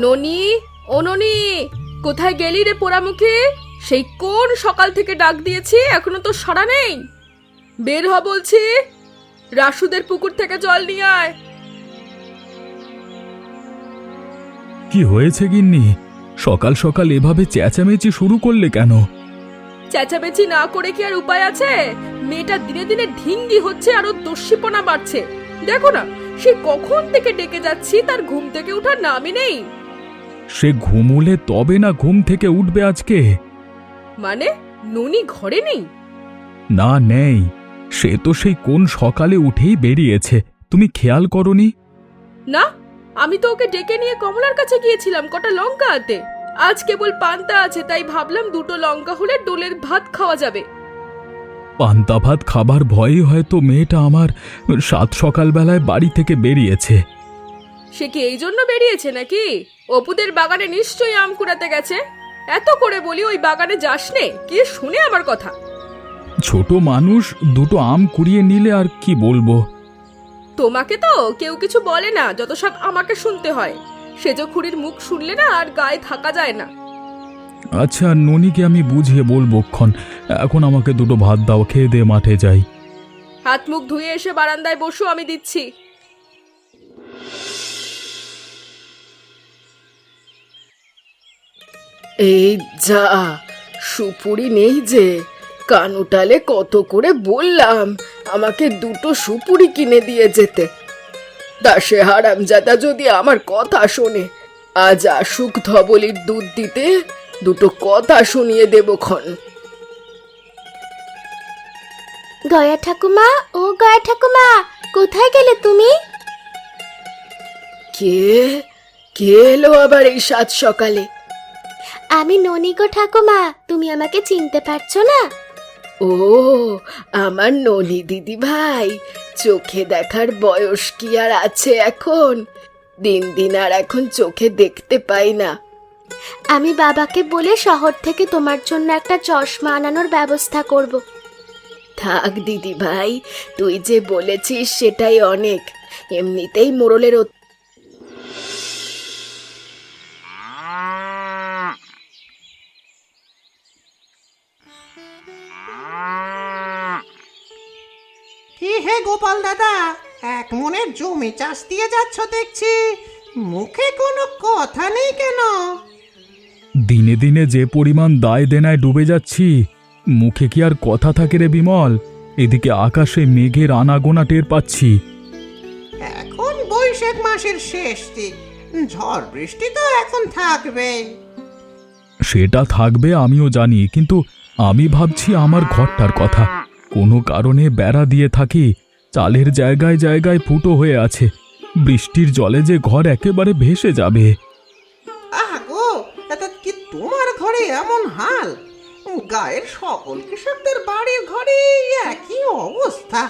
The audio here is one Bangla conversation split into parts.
ননি, ও ননি, কোথায় গেলি রে পোড়ামুখী? সেই কোন সকাল থেকে ডাক দিয়েছি, এখনো তো সাড়া নেই। বের হ বলছি, রাসুদের পুকুর থেকে জল নিয়ে আয়। কি হয়েছে গিন্নি? সকাল সকাল এভাবে চেঁচামেচি শুরু করলে কেন? চেঁচামেচি না করে কি আর উপায় আছে? মেয়েটা দিনে দিনে ঢিঙ্গি হচ্ছে, আরো দস্যিপনা বাড়ছে। দেখো না, সে কখন থেকে ডেকে যাচ্ছি, তার ঘুম থেকে ওঠার নামই নেই। সে ঘুমুলে তবে না ঘুম থেকে উঠবে আজকে। মানে ননি ঘরে নেই? না, নেই। সে তো সেই কোন সকালে উঠেই বেরিয়েছে, তুমি খেয়াল করনি? না, আমি তো ওকে ডেকে নিয়ে কমলার কাছে গিয়েছিলাম কটা লঙ্কা আনতে। আজ কেবল পান্তা আছে, তাই ভাবলাম দুটো লঙ্কা হলে ডোলের ভাত খাওয়া যাবে। পান্তা ভাত খাবার ভয়ে হয়তো মেয়েটা আমার সাত সকালবেলায় বাড়ি থেকে বেরিয়েছে। সে কি এই জন্য বেরিয়েছে নাকি? অপুদের বাগানে নিশ্চয়ই আম কুড়াতে গেছে। এত করে বলি ওই বাগানে যাস নে, কে শুনে আমার কথা? ছোট মানুষ, দুটো আম কুড়িয়ে নিলে আর কি বলবো। তোমাকে তো কেউ কিছু বলে না, যত সব আমাকে শুনতে হয়। সেজ খুড়ির মুখ শুনলে না আর গায়ে থাকা যায় না। আচ্ছা, ননিকে আমি বুঝিয়ে বলবো ক্ষণ। এখন আমাকে দুটো ভাত দাও, খেয়ে দিয়ে মাঠে যাই। হাত মুখ ধুয়ে এসে বারান্দায় বসো, আমি দিচ্ছি। এই যা, সুপুরি নেই যে। কানুটালে কত করে বললাম আমাকে দুটো সুপুরি কিনে দিয়ে যেতে। তা সে হারামজাদা যদি আমার কথা শোনে, আজ আসুক ধবলির দুধ দিতে, দুটো কথা শুনিয়ে দেব ক্ষণ। গয়া ঠাকুমা, ও গয়া ঠাকুমা, কোথায় গেলে তুমি? কে কে এলো আবার এই সাত সকালে? আমি ননি গো ঠাকুমা, তুমি আমাকে চিনতে পারছো না? ও, আমার ননি দিদি ভাই। চোখে দেখার বয়স কি আর আছে এখন? দিন দিন আর এখন চোখে দেখতে পাই না। আমি বাবাকে বলে শহর থেকে তোমার জন্য একটা চশমা আনানোর ব্যবস্থা করব। থাক দিদি ভাই, তুই যে বলেছিস সেটাই অনেক। এমনিতেই মোড়লের কি হে গোপাল দাদা, এক মনে জমি চাষ দিয়ে যাচ্ছ দেখছি, মুখে কোনো কথা নেই কেন? দিনে দিনে যে পরিমাণ দায় দেনায় ডুবে যাচ্ছি, মুখে কি আর কথা থাকে রে বিমল? এদিকে আকাশে মেঘের আনাগোনা টের পাচ্ছি। এখন বৈশাখ মাসের শেষ দিক, ঝড় বৃষ্টি তো এখন থাকবে। সেটা থাকবে আমিও জানি, কিন্তু আমি ভাবছি আমার ঘরটার কথা। কোনো কারণে বেড়া দিয়ে থাকি, চালের জায়গায় জায়গায় ফুটো হয়ে আছে। বৃষ্টির জলে যে ঘর একেবারে ভেসে যাবে। আগো, এটা কি তোমার ঘরে এমন হাল? গায়ের সকল কৃষকদের বাড়ির ঘরে একই অবস্থা।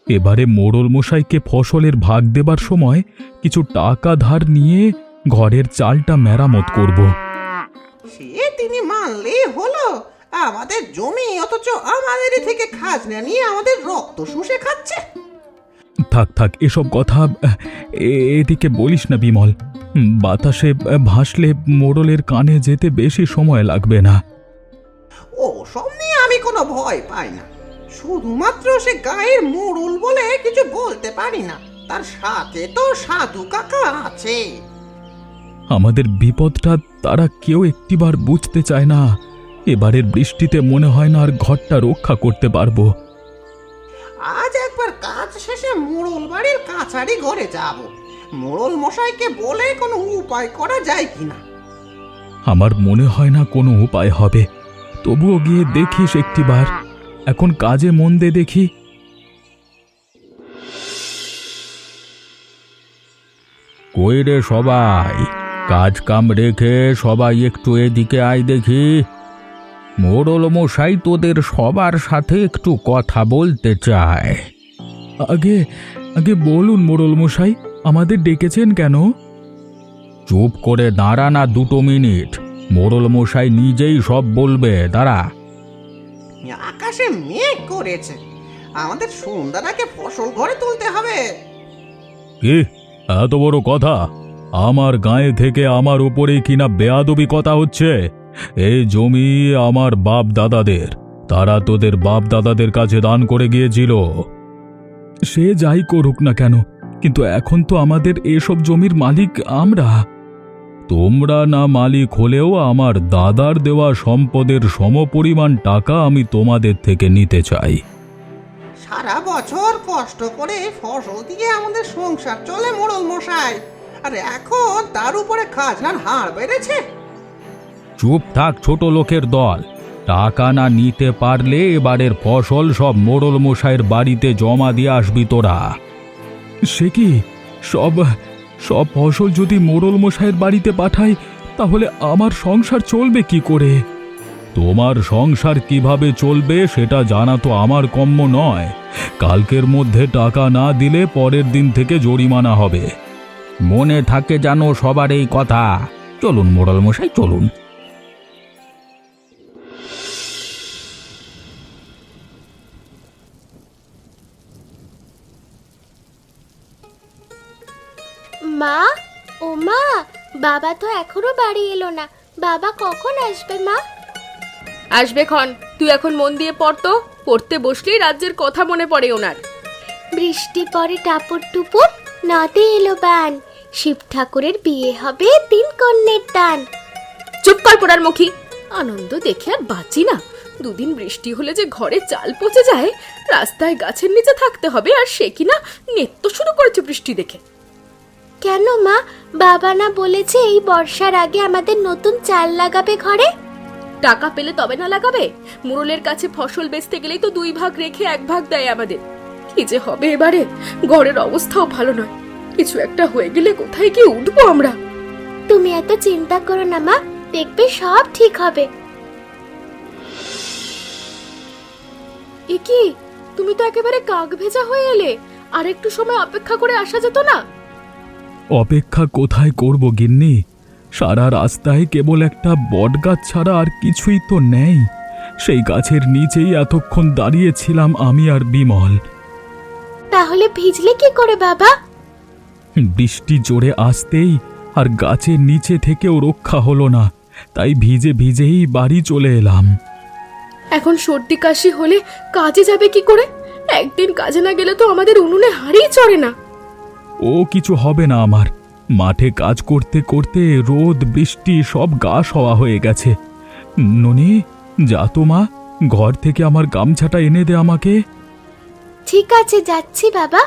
এবারে মোড়ল মশাইকে ফসলের ভাগ দেবার সময় কিছু টাকা ধার নিয়ে ঘরের চালটা মেরামত করব। সে তিনি মানলেই হলো। আমাদের জমি, অথচ আমাদেরই থেকে খাজনা নিয়ে আমাদের রক্ত শুষে খাচ্ছে। থাক থাক, এসব কথা এদিকে বলিস না বিমল। বাতাসে ভাসলে মোড়লের কানে যেতে বেশি সময় লাগবে না। ও সব নিয়ে আমি কোনো ভয় পাই না। শুধুমাত্র সে গায়ের মোড়ল বলে কিছু বলতে পারি না, তার সাথে তো সাধু কাকা আছে। আমাদের বিপদটা তারা কেউ একটিবার বুঝতে চায় না। এবারের বৃষ্টিতে মনে হয় না আর ঘরটা রক্ষা করতে পারবো। আজ একবার কাজ শেষে মোড়ল বাড়ির কাছারি ঘরে যাব। মোড়ল মশাইকে বলে কোনো উপায় করা যায় কিনা। আমার মনে হয় না কোনো উপায় হবে, তবুও গিয়ে দেখিস একটিবার। এখন কাজে মন দে দেখি। কই রে সবাই, কাজ কাম রেখে সবাই একটু এদিকে আয় দেখি। মোড়ল মশাই তোদের সবার সাথে একটু কথা বলতে চায়। আগে আগে বলুন মোড়ল মশাই, আমাদের ডেকেছেন কেন? চুপ করে দাঁড়া না 2 মিনিট, মোড়ল মশাই নিজেই সব বলবে, দাঁড়া। আকাশে মেঘ করেছে, আমাদের সন্ধ্যাটাকে ফসল ঘরে তুলতে হবে। কি এত বড় কথা? আমার গায়ে থেকে আমার উপরে কিনা বেয়াদবি কথা হচ্ছে। এই জমি আমার বাপ দাদাদের, তারা তোদের বাপ দাদাদের কাছে দান করে গিয়েছিল। সে যাই করুক না কেন, কিন্তু এখন তো আমাদের এসব জমির মালিক আমরা। তোমরা না মালিক হলেও আমার দাদার দেওয়া সম্পদের সমপরিমাণ টাকা আমি তোমাদের থেকে নিতে চাই। সারা বছর কষ্ট করে ফসল দিয়ে আমাদের সংসার চলে মোড়ল মশাই, আর এখন তার উপরে খাজনার হার বেড়েছে। চুপ থাক ছোট লোকের দল, টাকা না নিতে পারলে এবারের ফসল সব মোড়ল মশাইয়ের বাড়িতে জমা দিয়ে আসবি তোরা। সে কি, সব সব ফসল যদি মোড়ল মশাইয়ের বাড়িতে পাঠাই, তাহলে আমার সংসার চলবে কি করে? তোমার সংসার কিভাবে চলবে সেটা জানা তো আমার কম্য নয়। কালকের মধ্যে টাকা না দিলে পরের দিন থেকে জরিমানা হবে। মনে থাকে জানো সবার এই কথা। চলুন মোড়ল মশাই, চলুন। মা, ও মা, বাবা তো এখনো বাড়ি এলো না। বাবা কখন আসবে মা? আসবে ক্ষণ, তুই এখন মন দিয়ে পড়তো। পড়তে বসলেই রাজ্যের কথা মনে পড়ে ওনার। বৃষ্টি পরে টাপুর টুপুর, নদে এলো বান, শিব ঠাকুরের বিয়ে হবে 3 কন্যের দান। চুপ কর পোড়ার মুখী, আনন্দ দেখে আর বাঁচি না। দুদিন বৃষ্টি হলে যে ঘরে চাল পচে যায়, রাস্তায় গাছের নিচে থাকতে হবে, আর সে কিনা নৃত্য শুরু করেছে বৃষ্টি দেখে। কেন মা, বাবা না বলেছে এই বর্ষার আগে আমাদের নতুন চাল লাগাবে ঘরে? টাকা পেলে তবে না লাগাবে? মুরলের কাছে ফসল বেচতে গেলেই তো 2 ভাগ রেখে 1 ভাগ দেয় আমাদের। কি যে হবে এবারে, ঘরের অবস্থাও ভালো নয়। কিছু একটা হয়ে গেলে কোথায় কি উঠবো আমরা? তুমি এত চিন্তা করো না মা, দেখবে সব ঠিক হবে। এ কি, তুমি তো একেবারে কাক ভেজা হয়ে এলে। আর একটু সময় অপেক্ষা করে আসা যেত না? অপেক্ষা কোথায় করব গিন্নি? সারা রাস্তায় কেবল একটা বটগাছ ছাড়া আর কিছুই তো নেই। সেই গাছের নিচেই এতক্ষণ দাঁড়িয়েছিলাম আমি আর বিমল। তাহলে ভিজলে কি করে বাবা? বৃষ্টি জোরে আসতেই আর গাছের নিচে থেকেও রক্ষা হলো না, তাই ভিজে ভিজেই বাড়ি চলে এলাম। এখন সর্দি কাশি হলে কাজে যাবে কি করে? একদিন কাজে না গেলে তো আমাদের উনুনে হাঁড়িই চড়ে না। ও কিছু হবে না আমার। মাঠে কাজ করতে করতে রোদ বৃষ্টি সব গা সওয়া হয়ে গেছে। ননি, যা তো মা, ঘর থেকে আমার গামছাটা এনে দে আমাকে। ঠিক আছে, যাচ্ছি বাবা।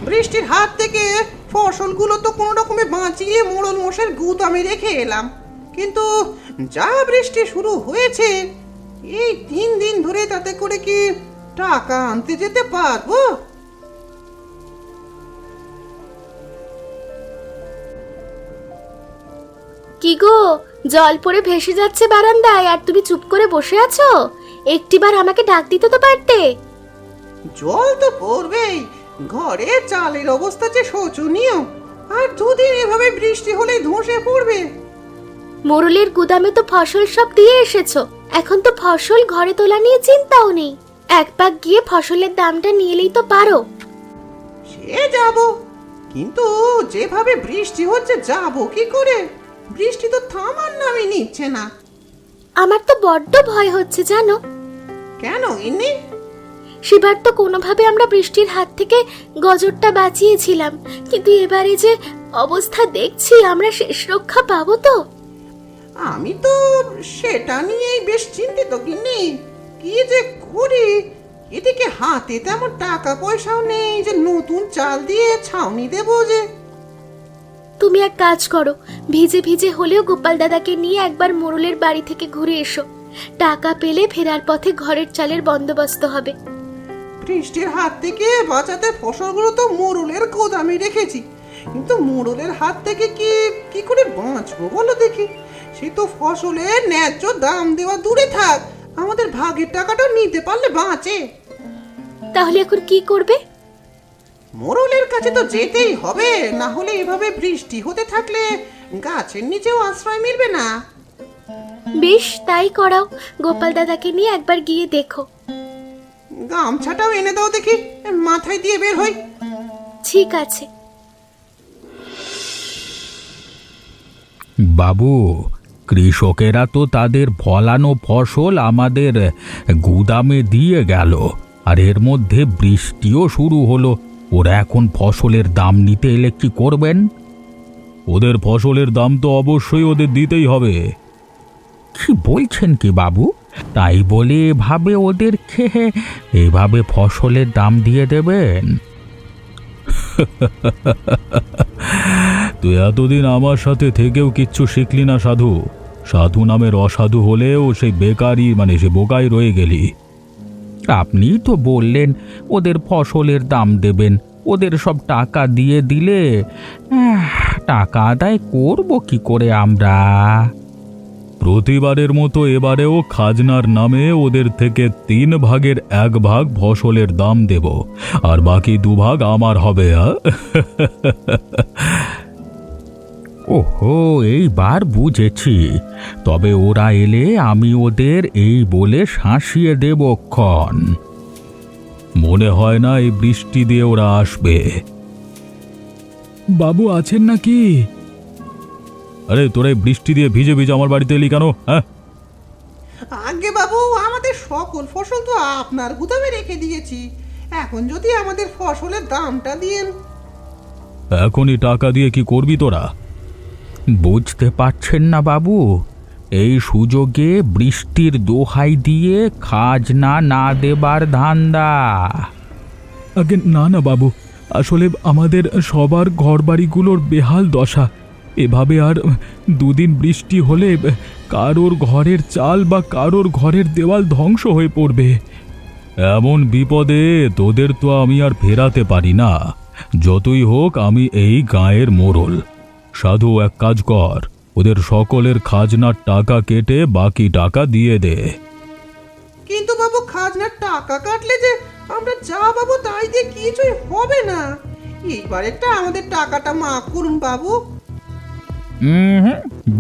বৃষ্টির হাত থেকে ফসলগুলো তো কোনো রকমে বাঁচিয়ে মোড়ল মশাইয়ের গুদামে রেখে এলাম, কিন্তু যা বৃষ্টি শুরু হয়েছে, এই 3 দিন ধরে তাতে করে কি টাকা আনতে যেতে পারবো? কি গো, জল পড়ে ভেসে যাচ্ছে বারান্দায়, আর তুমি চুপ করে বসে আছো? একটিবার আমাকে ডাক দিতে তো পারতে। জল তো পড়বেই, ঘরে চালের অবস্থা যে শোচনীয়, আর 2 দিন এভাবে বৃষ্টি হলেই ধসে পড়বে। মোরলের গুদামে তো ফসল সব দিয়ে এসেছো, এখন তো ফসল ঘরে তোলা নিয়ে চিন্তাও নেই। এক পাক গিয়ে ফসলের দামটা নিয়ে এলেই তো পারো। সে যাব, কিন্তু যেভাবে বৃষ্টি হচ্ছে যাব কি করে? বৃষ্টি তো থামার নামই নিচ্ছে না। আমার তো বড্ড ভয় হচ্ছে জানো। কেন ইন্নি? সেবার তো কোনোভাবে আমরা বৃষ্টির হাত থেকে গজরটা বাঁচিয়েছিলাম, কিন্তু এবারে যে অবস্থা দেখছি, আমরা শেষ রক্ষা পাবো তো? আমি তো সেটা নিয়েই বেশ চিন্তিত গিন্নি। কি যে করি, এদিকে হাতে তেমন টাকা পয়সাও নেই যে নতুন চাল দিয়ে ছাউনি দেবো যে। তুমি এক কাজ করো, ভিজে ভিজে হলেও গোপাল দাদাকে নিয়ে একবার মোরলের বাড়ি থেকে ঘুরে এসো। টাকা পেলে ফেরার পথে ঘরের চালের বন্দোবস্ত হবে। বৃষ্টির হাত থেকে বাঁচাতে ফসলগুলো তো মোড়লের গোদামে রেখেছি, কিন্তু মোড়লের হাত থেকে কি করে বাঁচবো বলো দেখি? সে তো ফসলের ন্যায্য দাম দেওয়া দূরে থাক, আমাদের ভাগের টাকাটা নিতে পারলে বাঁচে। তাহলে এখন কি করবে? মোড়লের কাছে তো যেতেই হবে, না হলে এভাবে বৃষ্টি হতে থাকলে গাছের নিচেও আশ্রয় মিলবে না। বেশ, তাই করাও। গোপাল দাদাকে নিয়ে একবার গিয়ে দেখো। গামছাটাও এনে দাও দেখি, মাথায় দিয়ে বের হই। ঠিক আছে। বাবু, কৃষকেরা তো তাদের ফলানো ফসল আমাদের গুদামে দিয়ে গেল, আর এর মধ্যে বৃষ্টিও শুরু হলো। ওরা এখন ফসলের দাম নিতে এলে কি করবেন? ওদের ফসলের দাম তো অবশ্যই ওদের দিতেই হবে। কি বলছেন কি বাবু? তাই বলে এভাবে ফসলের দাম দিয়ে দেবেন? তুই এতদিন আমার সাথে থেকেও কিচ্ছু শিখলি না সাধু। সাধু নামের অসাধু হলেও সেই বেকারই সে বোকাই রয়ে গেলি। আপনি তো বললেন ওদের ফসলের দাম দেবেন, ওদের সব টাকা দিয়ে দিলে টাকা আদায় করব কি করে আমরা? প্রতিবারের মতো এবারেও খাজনার নামে ওদের থেকে 3 ভাগের 1 ভাগ ফসলের দাম দেব, আর বাকি 2 ভাগ আমার হবে। ওহো, এইবার বুঝেছি। তবে ওরা এলে আমি ওদের এই বলে শাসিয়ে দেবক্ষণ। মনে হয় না এই বৃষ্টি দিয়ে ওরা আসবে। বাবু আছেন নাকি? আরে তোরা এই বৃষ্টি দিয়ে ভিজে ভিজে আমার বাড়িতে এলি কেন? হ্যাঁ, আগে বাবু, আমাদের সকল ফসল তো আপনার গুদামে রেখে দিয়েছি। এখন যদি আমাদের ফসলের দামটা দিয়েন। এখনই টাকা দিয়ে কি করবি তোরা? বুঝতে পারছেন না বাবু, এই সুযোগে বৃষ্টির দোহাই দিয়ে খাজনা না দেবার ধান্দা। আগে না না বাবু, আসলে আমাদের সবার ঘরবাড়িগুলোর বেহাল দশা। এভাবে আর 2 দিন বৃষ্টি হলে কারোর ঘরের চাল বা কারোর ঘরের দেওয়াল ধ্বংস হয়ে পড়বে। এমন বিপদে তোদের তো আমি আর ফেরাতে পারি না। যতই হোক আমি এই গাঁয়ের মোড়ল। সাধু, এক কাজ কর, ওদের সকলের খাজনার টাকা কেটে বাকি টাকা দিয়ে দে। কিন্তু বাবু, খাজনার টাকা কাটলে যে আমরা যা পাবো তাই দিয়ে কিছুই হবে না। এইবারেরটা আমাদের টাকাটা মাফ করুন বাবু।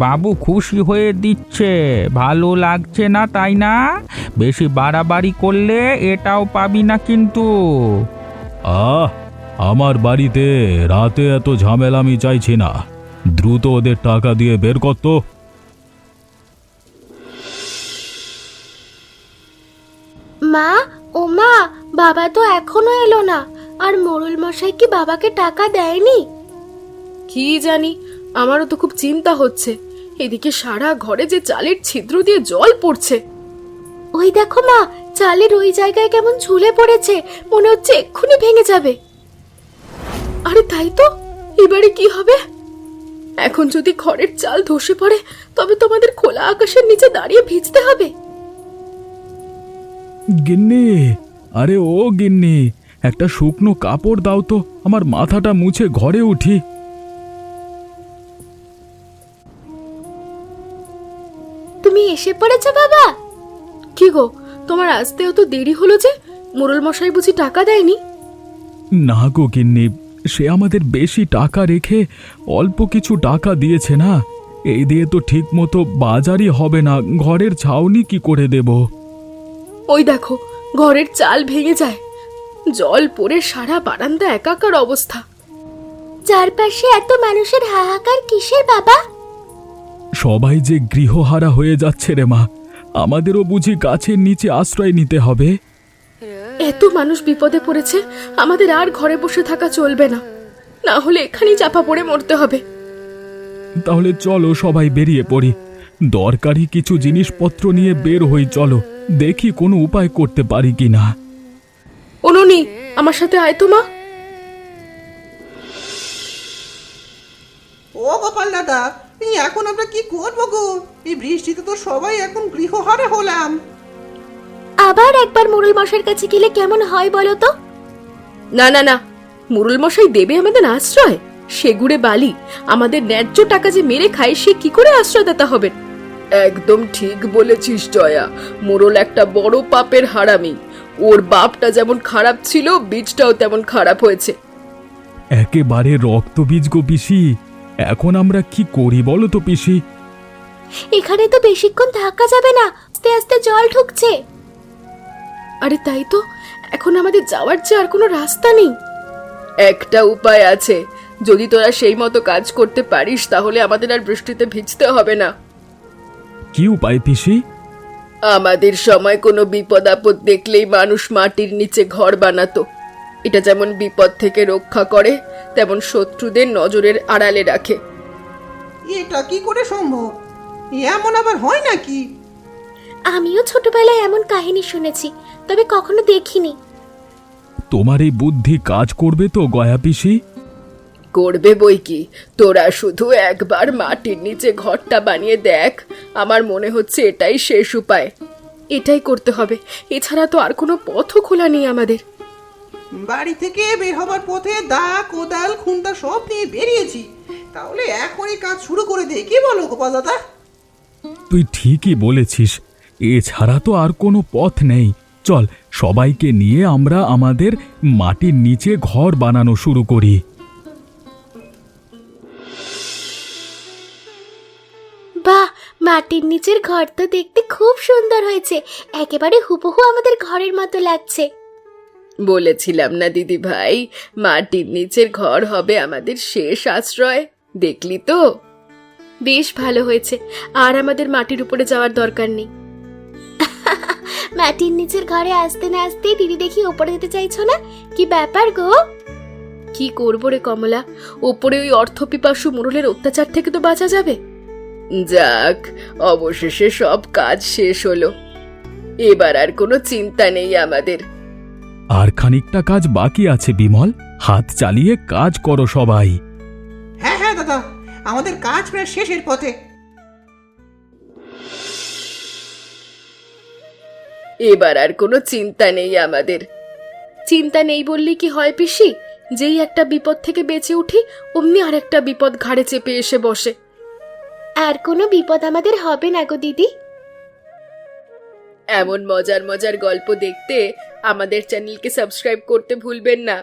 বাবু খুশি হয়ে দিচ্ছে, ভালো লাগছে না তাই না? বেশি বাড়াবাড়ি করলে এটাও পাবি না কিন্তু। আমার বাড়িতে রাতে এত ঝামেলা আমি চাইছি না। দ্রুত ওদের টাকা দিয়ে বের করত। মা, ও মা, বাবা তো এখনো এলো না। আর মোড়ল মশাই কি বাবাকে টাকা দেয়নি? কি জানি, আমারও তো খুব চিন্তা হচ্ছে। এদিকে সারা ঘরে যে চালের ছিদ্র দিয়ে জল পড়ছে। ওই দেখো মা, চালের ওই জায়গায় কেমন ঝুলে পড়েছে, মনে হচ্ছে এক্ষুনি ভেঙে যাবে। আরে তাই তো, এবারে কি হবে? এখন যদি ঘরের চাল ধসে পড়ে, তবে তোমাদের খোলা আকাশের নিচে দাঁড়িয়ে ভিজতে হবে। গিন্নি, আরে ও গিন্নি, একটা শুকনো কাপড় দাও তো, আমার মাথাটা মুছে ঘরে উঠি। তুমি এসে পড়েছো বাবা? কি গো, তোমার আসতেও তো দেরি হলো যে? মোড়ল মশাই বুঝি টাকা দেয়নি? না গো গিন্নি, সে আমাদের বেশি টাকা রেখে অল্প কিছু টাকা দিয়েছে না। এই দিয়ে তো ঠিক মতো বাজারই হবে না, ঘরের ছাউনি কি করে দেব? ওই দেখো, ঘরের চাল ভেঙে যায়, জল পড়ে সারা বারান্দা একাকার অবস্থা। চারপাশে এত মানুষের হাহাকার কিসের বাবা? সবাই যে গৃহহারা হয়ে যাচ্ছে রে মা, আমাদেরও বুঝি গাছের নিচে আশ্রয় নিতে হবে? এত মানুষ বিপদে পড়েছে, আমাদের আর ঘরে বসে থাকা চলবে না, না হলে এখানেই চাপা পড়ে মরতে হবে। তাহলে চলো সবাই বেরিয়ে পড়ি, দরকারি কিছু জিনিসপত্র নিয়ে বের হই। চলো দেখি কোনো উপায় করতে পারি কিনা। অনুনি, আমার সাথে আয় তো মা। ও গোপাল দাদা, এখন আমরা কি করবো গো? এই বৃষ্টিতে তো সবাই এখন গৃহহারা হলাম। আবার একবার মোড়ল মশাইয়ের কাছে গেলে কেমন হয় বলো তো? না না না, মোড়ল মশাই দেবে আমাদের আশ্রয়? সেগুড়ে বালি, আমাদের ন্যায্য টাকা যে মেরে খায়, সে কি করে আশ্রয়দাতা হবেন? একদম ঠিক বলেছিস জয়া, মোড়ল একটা বড় পাপের হারামি। ওর বাপটা যেমন খারাপ ছিল, বীজটাও তেমন খারাপ হয়েছে। একেবারে রক্তবীজ গো পিসি, এখন আমরা কি করি বলো তো পিসি? এখানে তো বেশিক্ষণ থাকা যাবে না, আস্তে আস্তে জল ঢুকছে। আরে তাই তো, এখন আমাদের যাওয়ার যে আর কোনো রাস্তা নেই। একটা উপায় আছে, যদি তোরা সেই মতো কাজ করতে পারিস তাহলে আমাদের আর বৃষ্টিতে ভিজতে হবে না। কি উপায় পিসি? আমাদের সময় কোনো বিপদ আপদ দেখলেই মানুষ মাটির নিচে ঘর বানাতো। এটা যেমন বিপদ থেকে রক্ষা করে, তেমন শত্রুদের নজরের আড়ালে রাখে। এটা কি করে সম্ভব? এমন আবার হয় নাকি? আমিও ছোটবেলায় এমন কাহিনী শুনেছি, তবে কখনো দেখিনি। তোমার এই বুদ্ধি কাজ করবে তো গয়া পিসি? করবে বই কি, তোরা শুধু একবার মাটির নিচে ঘরটা বানিয়ে দেখ। আমার মনে হচ্ছে এটাই শেষ উপায়। এটাই করতে হবে, এছাড়া তো আর কোনো পথও খোলা নেই আমাদের। বাড়ি থেকে বের হবার পথে দা, কোদাল, খুন্তা সব নিয়ে বেরিয়েছি। তাহলে এখনই কাজ শুরু করে দে, কি বলো গোপাল দাদা? তুই ঠিকই বলেছিস, এছাড়া তো আর কোনো পথ নেই। চল, সবাইকে নিয়ে আমরা আমাদের মাটির নিচে ঘর বানানো শুরু করি। বাহ, মাটির নিচের ঘর তো দেখতে খুব সুন্দর হয়েছে, একেবারে হুবহু আমাদের ঘরের মতো লাগছে। বলেছিলাম না দিদি ভাই, মাটির নিচের ঘর হবে আমাদের শেষ আশ্রয়। দেখলি তো? বেশ ভালো হয়েছে, আর আমাদের মাটির উপরে যাওয়ার দরকার নেই। মাটির নিচের ঘরে আসতে না আসতেই দিদি দেখি ওপরে যেতে চাইছো না, কি ব্যাপার গো? কি করবো রে কমলা, ওপরে ওই অর্থপিপাসু মোড়লের অত্যাচার থেকে তো বাঁচা যাবে। যাক, অবশেষে সব কাজ শেষ হলো, এবার আর কোনো চিন্তা নেই আমাদের। আর খানিকটা কাজ বাকি আছে বিমল, হাত চালিয়ে কাজ করো সবাই। হ্যাঁ হ্যাঁ দাদা, আমাদের কাজ প্রায় শেষের পথে। এবার আর কোনো চিন্তা নেই আমাদের। চিন্তা নেই বললেই কি হয় পিসি? যেই একটা বিপদ থেকে বেঁচে উঠি, অমনি আর একটা বিপদ ঘাড়ে চেপে এসে বসে। আর কোনো বিপদ আমাদের হবে না গো দিদি। এমন মজার মজার গল্প দেখতে আমাদের চ্যানেলকে সাবস্ক্রাইব করতে ভুলবেন না।